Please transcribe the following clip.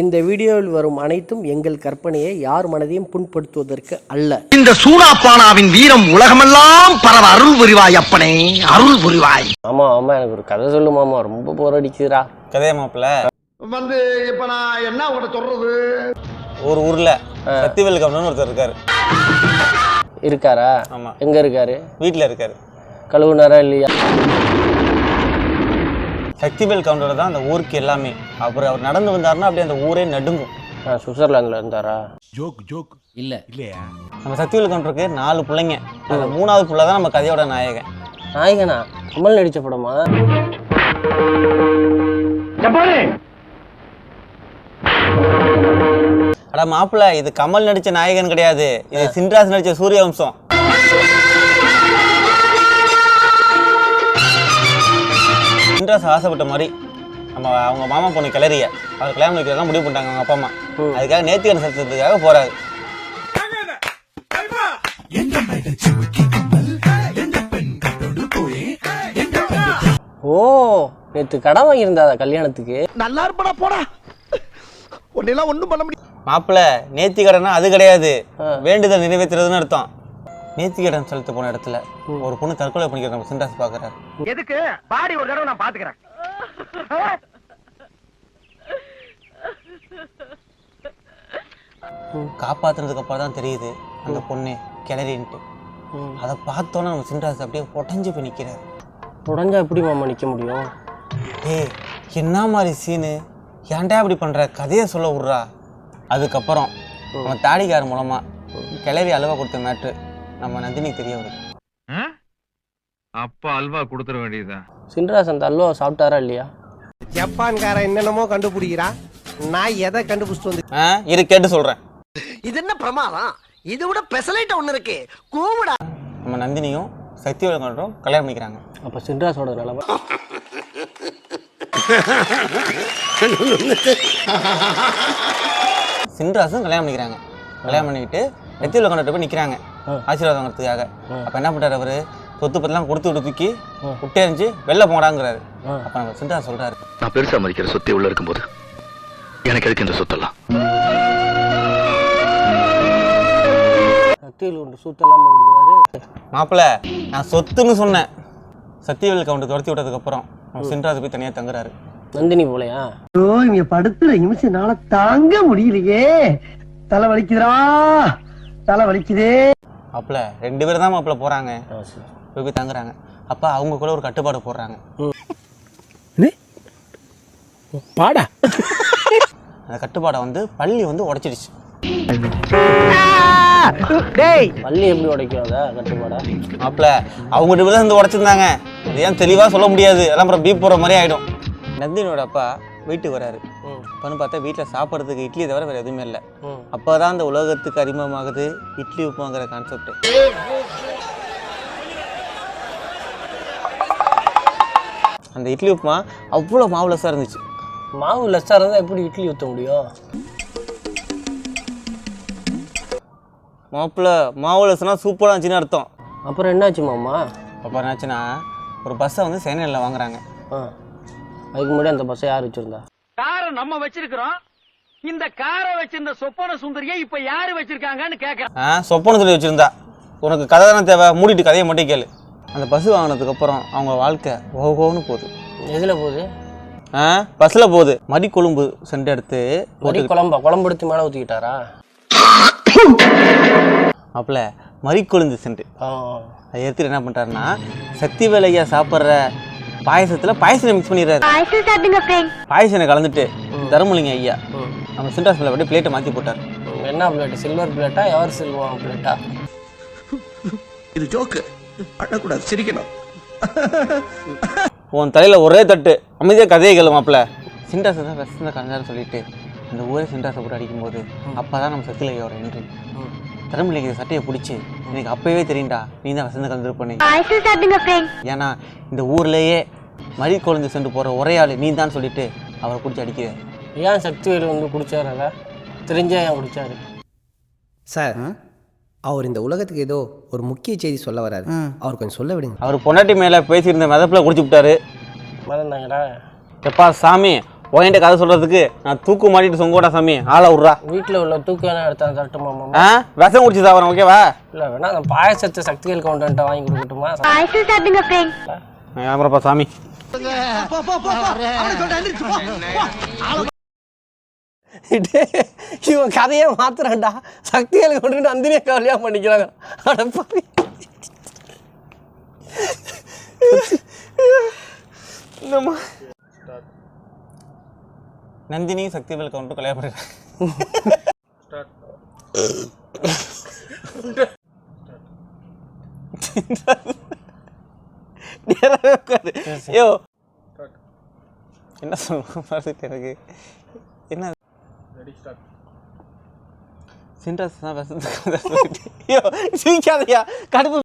இந்த வீடியோவில் வரும் அனைத்தும் எங்கள் கற்பனையை யார் மனதையும் புண்படுத்துவதற்கு அல்ல. இந்த சூனாப்பானாவின் வீரம் உலகமெல்லாம் பரவ அருள் புரிவாய் அப்பனே, அருள் புரிவாய். ஆமா ஆமா, எனக்கு ஒரு கதை சொல்லு மாமா, ரொம்ப போர் அடிக்குதுடா. கதையா மாப்பிள்ள இப்ப நான் என்ன உங்கள்கிட்ட சொல்றது? ஒரு ஊர்ல சத்திவேல் கவுண்டர்னு ஒருத்தர் இருக்காரு. இருக்காரா? ஆமா. எங்க இருக்காரு? வீட்டுல இருக்காரு. கழுவுனாரா இல்லையா? சக்திவேல் கவுண்டர் தான் அந்த ஊருக்கு எல்லாமே. அப்புறம் அவர் நடந்து வந்தாருன்னா அப்படியே அந்த ஊரே நடுங்கும். சுவிட்சர்லாந்துல இருந்தாரா? ஜோக் இல்லையா? நம்ம சக்திவேல் கவுண்டருக்கு 4 பிள்ளைங்க. அந்த 3வது பிள்ளை தான் நம்ம கதையோட நாயகன். நாயகனா? கமல் நடிச்ச படமா? அட மாப்பிள்ள, இது கமல் நடிச்ச நாயகன் கிடையாது, இது சின்ராஸ் நடிச்ச சூரியவம்சம். சின்ராஸ் ஆசைப்பட்ட மாதிரி அவங்க மாமா பொண்ணு கிளறிய அவர் கல்யாணம் வைக்கிறதா முடிவு பண்ணிட்டாங்க அவங்க அப்பா அம்மா. அதுக்காக நேர்த்திக்கடன் செலுத்துறதுக்காக போறாரு. ஓ, நேத்து கடன் வாங்கியிருந்தா கல்யாணத்துக்கு? நல்லா இருப்படா போடா, உன்னெல்லாம் ஒண்ணும் பண்ண முடியும். மாப்பிள்ள, நேர்த்திக்கடனா அது கிடையாது, வேண்டுதல் நிறைவேற்றுறதுன்னு அர்த்தம். நேர்த்திக்கடன் செலுத்த போன இடத்துல ஒரு பொண்ணு தற்கொலை பண்ணிக்கிற நம்ம சின்ராஸ் பாக்குறாரு. எதுக்கு? பாடி ஒரு தடவை நான் பாத்துக்கிறேன். காப்பாத்துனதுக்கு அப்புறம் தான் தெரியுது அந்த பொண்ணு கிளறின்ட்டு. அதை பார்த்தோன்னா நம்ம சின்ராஸ் அப்படியே உடஞ்சு போய் நிற்கிறாரு. உடஞ்சா எப்படி மாமா நிற்க முடியும்? ஏய், என்ன மாதிரி சீனு, ஏன்டா இப்படி பண்ற, கதையை சொல்ல விட்றா. அதுக்கப்புறம் நம்ம தாடிக்கார மூலமா கிளறி அல்வா கொடுத்த மேட்ரு நம்ம நந்தினிக்கு தெரிய வருது. அப்பா அல்வா கொடுத்துட வேண்டியதுதான். சின்ராஸ் அந்த அல்வா சாப்பிட்டாரா இல்லையா? ஜப்பான்காரன் என்னென்னமோ கண்டுபிடிக்கிறா, நான் எதை கண்டுபிடிச்சிட்டு வந்து இரு கேட்டு சொல்றேன். இது என்ன பிரமாதம்? இது விட பெசலைட் ஒண்ணு இருக்கு, கூவுடா. நம்ம நந்தினியும் சக்திவேல் கவுண்டரும் கல்யாணம் பண்ணிக்கிறாங்க. அப்ப சின்ராஸோட நிலைமை சின்ராஸும் கல்யாணம் பண்ணிக்கிறாங்க. கல்யாணம் பண்ணிக்கிட்டு சக்திவேல் கவுண்டர் போய் நிற்கிறாங்க ஆசீர்வாதம் வாங்குறதுக்காக. அப்போ என்ன பண்ணுறாரு, அவரு சொத்து பத்தெல்லாம் கொடுத்து விட்டு தூக்கி விட்டேறிஞ்சு வெளில போடாங்கிறாரு. அப்போ நம்ம சின்ராஸ் சொல்றாரு, நான் பெருசா மதிக்கிற சொத்தை உள்ள இருக்கும்போது எனக்கு எதுக்கு இந்த சொத்தெல்லாம்? சக்திவேல் ஒன்று சூத்தெல்லாம் கொடுக்குறாரு. மாப்பிள்ள, நான் சொத்துன்னு சொன்னேன். சக்திவேல் கவுண்டர் துரத்தி விட்டதுக்கு அப்புறம் சின்ராஸ் போய் தனியாக தங்குறாரு. நந்தினி போலையா? இங்க படுத்துற நிமிஷம்னால தாங்க முடியலையே, தலை வலிக்குதுடா, தலை வலிக்குதே. மாப்பிள்ள 2 பேரும் தான் மாப்பிள்ள போறாங்க, போய் தங்குறாங்க. அப்ப அவங்க கூட ஒரு கட்டுப்பாடு போடுறாங்க. பாடா அந்த கட்டுப்பாடை வந்து பள்ளி வந்து உடைச்சிடுச்சு. பள்ளி எப்படி உடைக்கும் அத கட்டுப்பாடா? மாப்பிள்ள, அவங்க 2 பேரும் வந்து உடைச்சிருந்தாங்க. அது ஏன் தெளிவா சொல்ல முடியாது, எல்லாம் அப்புறம் பீப் போற மாதிரி ஆயிடும். நந்தினியோட அப்பா வீட்டுக்கு வராரு. அப்பன்னு பார்த்தா வீட்டில் சாப்பிட்றதுக்கு இட்லி தவிர வேறு எதுவுமே இல்லை. அப்போதான் அந்த உலகத்துக்கு அறிமுகமாகுது இட்லி உப்புங்கிற கான்செப்ட். அந்த இட்லி உப்புமா அவ்வளோ மாவுலஸாக இருந்துச்சு. மாவு லெஸ்ஸாக இருந்தால் எப்படி இட்லி ஊற்ற முடியும்? மாப்பிள்ள, மாவுலஸ்னா சூப்பராக இருந்துச்சுன்னு அர்த்தம். அப்புறம் என்னாச்சு மாமா? அப்புறம் என்னாச்சுன்னா, ஒரு பஸ்ஸை வந்து சென்னையில் வாங்குறாங்க. அதுக்கு முன்னாடி அந்த பஸ்ஸை யார் வச்சிருந்தா? காரை நம்ம வச்சிருக்கிறோம். இந்த காரை வச்சிருந்த சொப்பன சுந்தரியை இப்ப யாரு வச்சிருக்காங்கன்னு கேட்கறேன். சொப்பன சொல்லி வச்சிருந்தா. உனக்கு கதை தானே தேவை, மூடிட்டு கதையை மட்டும் கேளு. அந்த பஸ் வாங்கினதுக்கு அப்புறம் அவங்க வாழ்க்கை ஓகோன்னு போகுது. எதில் போகுது? பஸ்ஸில் போகுது. மடி கொழும்பு சென்று எடுத்து குழம்பு எடுத்து மேலே ஊற்றிக்கிட்டாரா? மாப்பிள்ள, மறிக்கொழுந்து சென்று அதை எடுத்துட்டு என்ன பண்ணுறாருன்னா, சக்திவேல் ஐயா சாப்பிட்ற பாயசத்தில் பாயசனை மிக்ஸ் பண்ணிடுறாரு. பாயசனை கலந்துட்டு தர்மலிங்க ஐயா நம்ம சின்ராஸ் மேலே அப்படியே பிளேட்டை மாற்றி போட்டார். என்ன பிளேட்? சில்வர் பிளேட்டா எவர் சில்வர் பிளேட்டா? இது ஜோக்கு, அழக்கூடாது, சிரிக்கணும். உன் தலையில் ஒரே தட்டு, அமைதியாக கதையை கேளு மாப்பிள்ள. சின்ராஸ் தான் ரசிந்த கலைஞர் சொல்லிட்டு அந்த ஊரே சின்ராஸை போட்டு அடிக்கும்போது அப்போ தான் நம்ம சக்திவேல் ஐயாவோட என்ட்ரி. தர்மலிங்க சட்டையை பிடிச்சி, எனக்கு அப்பவே தெரியும்டா நீ தான் வசந்த கலந்துருப்பண்ணே. ஏன்னா இந்த ஊர்லேயே மறி கொழுந்து சென்று போகிற ஒரே ஆள் நீ தான் சொல்லிட்டு அவரை பிடிச்சி அடிக்கிறார். ஏன் சக்திவேல் வந்து குடிச்சார்? அதை தெரிஞ்சா ஏன் குடிச்சாரு சார்? அவர் இந்த உலகத்துக்கு ஏதோ ஒரு முக்கிய செய்தி சொல்ல வராரு, அவர் கொஞ்சம் சொல்ல விடுங்க. அவர் பொண்டாட்டி மேலே பேசியிருந்த மிதப்பில் குடிச்சு விட்டாரு. மறந்தாங்கடா. எப்பா சாமி, உன்கிட்ட கதை சொல்றதுக்கு நான் தூக்கு மாட்டிட்டு சொங்கோடா சாமி ஆளை விட்றா. வீட்டில் உள்ள தூக்கு வேணா எடுத்தா தரட்டுமா மாமா? ஆ விஷம் குடிச்சு சாப்பிட்றேன் ஓகேவா? இல்லை வேணா அந்த பாயசத்தை சக்திகள் கவுண்டன்ட்ட வாங்கி கொடுக்கட்டுமா? அப்புறப்பா சாமி. இவன் கதையே மாத்துறான்டா. சக்திகள் கொண்டு நந்தினியை கல்யாணம் பண்ணிக்கிறாங்க. அடப்பாவி. நந்தினி சக்திவேல் கவுண்டர் கல்யாணம் பண்ணுறேன். ஐயோ என்ன சொல்லுங்க எனக்கு என்ன சின்ராஸ் தான் சிரிக்காதையா கடுப்பு.